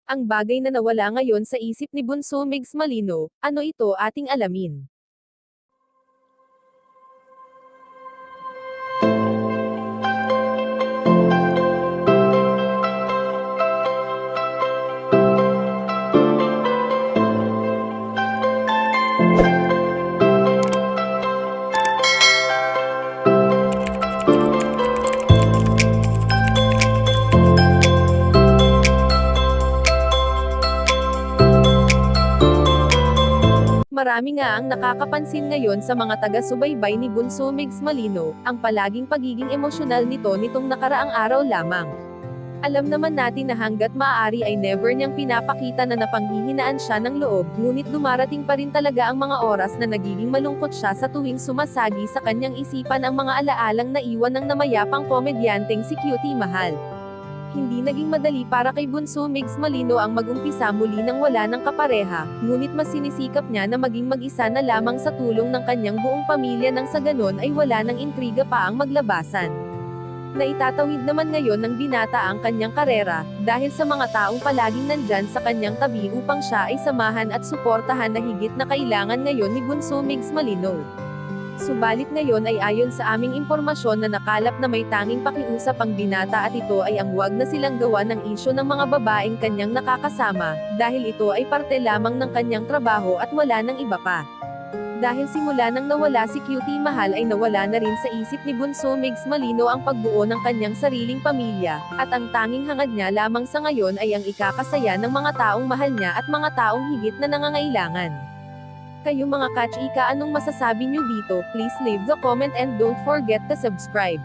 Ang bagay na nawala ngayon sa isip ni Bunso Migs Malino, ano ito ating alamin. Marami nga ang nakakapansin ngayon sa mga taga-subaybay ni Bunso Migs Malino, ang palaging pagiging emosyonal nito nitong nakaraang araw lamang. Alam naman natin na hanggat maaari ay never niyang pinapakita na napanghihinaan siya ng loob, ngunit dumarating pa rin talaga ang mga oras na nagiging malungkot siya sa tuwing sumasagi sa kanyang isipan ang mga alaalang naiwan ng namayapang komedyanteng si Cutie Mahal. Hindi naging madali para kay Bunso Migs Malino ang mag-umpisa muli nang wala ng kapareha, ngunit mas sinisikap niya na maging mag-isa na lamang sa tulong ng kanyang buong pamilya nang sa ganon ay wala ng intriga pa ang maglabasan. Naitatawid naman ngayon ng binata ang kanyang karera, dahil sa mga taong palaging nandyan sa kanyang tabi upang siya ay samahan at suportahan na higit na kailangan ngayon ni Bunso Migs Malino. Subalit ngayon ay ayon sa aming impormasyon na nakalap na may tanging pakiusap ang binata at ito ay ang huwag na silang gawa ng isyu ng mga babaeng kanyang nakakasama, dahil ito ay parte lamang ng kanyang trabaho at wala ng iba pa. Dahil simula nang nawala si Cutie Mahal ay nawala na rin sa isip ni Bunso Migs Malino ang pagbuo ng kanyang sariling pamilya, at ang tanging hangad niya lamang sa ngayon ay ang ikakasaya ng mga taong mahal niya at mga taong higit na nangangailangan. Kayo mga kachika, anong masasabi nyo dito? Please leave the comment and don't forget to subscribe.